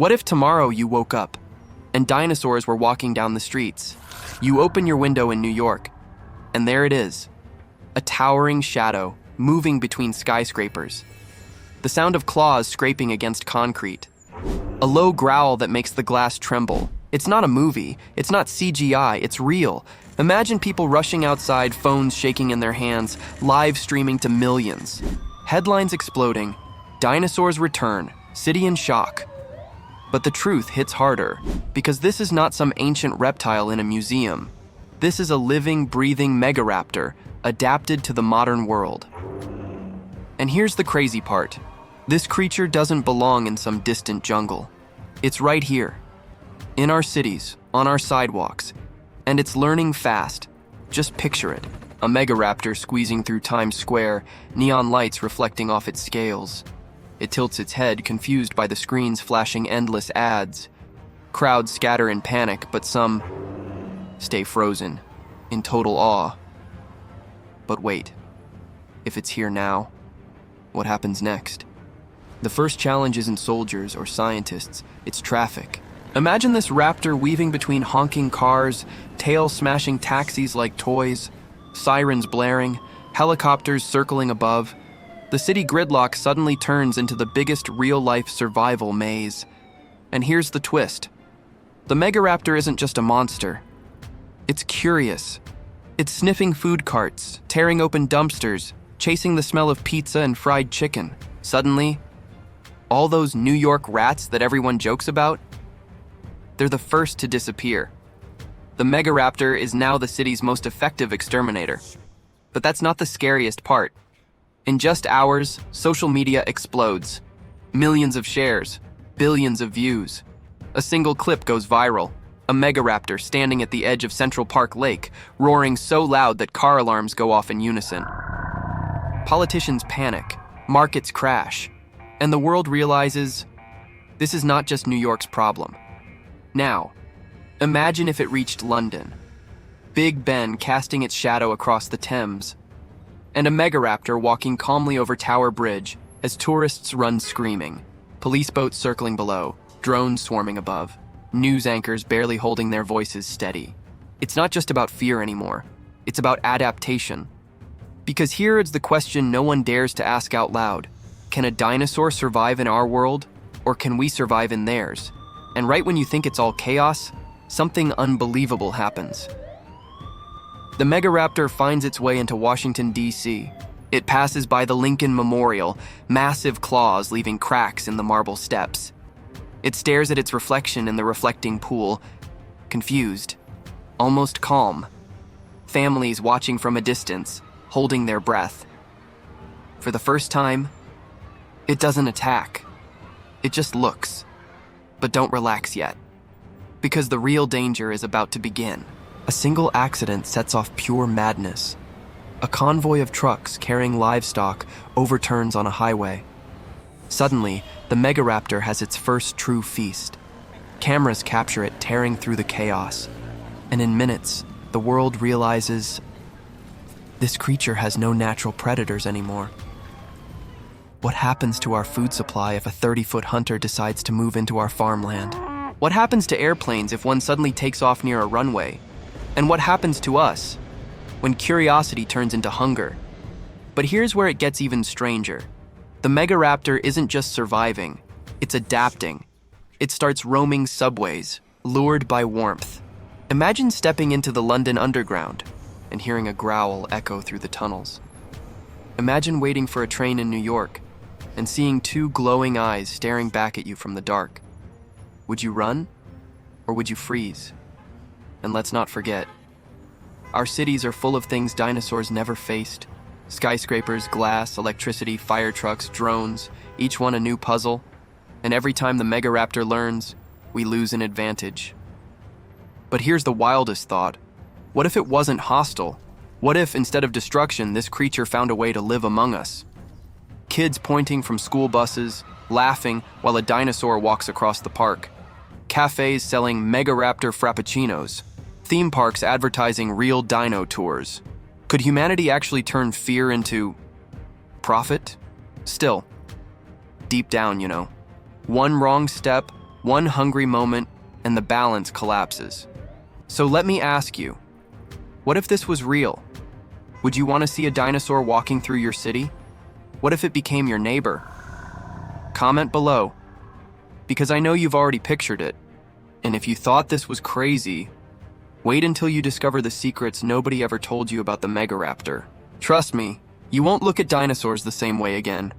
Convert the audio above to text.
What if tomorrow you woke up and dinosaurs were walking down the streets? You open your window in New York, and there it is, a towering shadow moving between skyscrapers. The sound of claws scraping against concrete. A low growl that makes the glass tremble. It's not a movie, it's not CGI, it's real. Imagine people rushing outside, phones shaking in their hands, live streaming to millions. Headlines exploding, dinosaurs return, city in shock. But the truth hits harder, because this is not some ancient reptile in a museum. This is a living, breathing Megaraptor, adapted to the modern world. And here's the crazy part. This creature doesn't belong in some distant jungle. It's right here, in our cities, on our sidewalks, and it's learning fast. Just picture it, a Megaraptor squeezing through Times Square, neon lights reflecting off its scales. It tilts its head, confused by the screens flashing endless ads. Crowds scatter in panic, but some stay frozen, in total awe. But wait, if it's here now, what happens next? The first challenge isn't soldiers or scientists, it's traffic. Imagine this raptor weaving between honking cars, tail-smashing taxis like toys, sirens blaring, helicopters circling above. The city gridlock suddenly turns into the biggest real-life survival maze. And here's the twist. The Megaraptor isn't just a monster. It's curious. It's sniffing food carts, tearing open dumpsters, chasing the smell of pizza and fried chicken. Suddenly, all those New York rats that everyone jokes about, they're the first to disappear. The Megaraptor is now the city's most effective exterminator. But that's not the scariest part. In just hours, social media explodes. Millions of shares, billions of views. A single clip goes viral. A Megaraptor standing at the edge of Central Park Lake, roaring so loud that car alarms go off in unison. Politicians panic, markets crash, and the world realizes this is not just New York's problem. Now, imagine if it reached London. Big Ben casting its shadow across the Thames, and a Megaraptor walking calmly over Tower Bridge as tourists run screaming, police boats circling below, drones swarming above, news anchors barely holding their voices steady. It's not just about fear anymore, it's about adaptation. Because here is the question no one dares to ask out loud. Can a dinosaur survive in our world, or can we survive in theirs? And right when you think it's all chaos, something unbelievable happens. The Megaraptor finds its way into Washington, D.C. It passes by the Lincoln Memorial, massive claws leaving cracks in the marble steps. It stares at its reflection in the reflecting pool, confused, almost calm. Families watching from a distance, holding their breath. For the first time, it doesn't attack. It just looks. But don't relax yet, because the real danger is about to begin. A single accident sets off pure madness. A convoy of trucks carrying livestock overturns on a highway. Suddenly, the Megaraptor has its first true feast. Cameras capture it tearing through the chaos. And in minutes, the world realizes this creature has no natural predators anymore. What happens to our food supply if a 30-foot hunter decides to move into our farmland? What happens to airplanes if one suddenly takes off near a runway? And what happens to us when curiosity turns into hunger? But here's where it gets even stranger. The Megaraptor isn't just surviving, it's adapting. It starts roaming subways, lured by warmth. Imagine stepping into the London Underground and hearing a growl echo through the tunnels. Imagine waiting for a train in New York and seeing two glowing eyes staring back at you from the dark. Would you run, or would you freeze? And let's not forget, our cities are full of things dinosaurs never faced. Skyscrapers, glass, electricity, fire trucks, drones, each one a new puzzle. And every time the Megaraptor learns, we lose an advantage. But here's the wildest thought. What if it wasn't hostile? What if, instead of destruction, this creature found a way to live among us? Kids pointing from school buses, laughing while a dinosaur walks across the park. Cafes selling Megaraptor frappuccinos. Theme parks advertising real dino tours. Could humanity actually turn fear into profit? Still, deep down, one wrong step, One hungry moment, and the balance collapses. So let me ask you, what if this was real? Would you want to see a dinosaur walking through your city? What if it became your neighbor? Comment below, because I know you've already pictured it. And if you thought this was crazy, wait until you discover the secrets nobody ever told you about the Megaraptor. Trust me, you won't look at dinosaurs the same way again.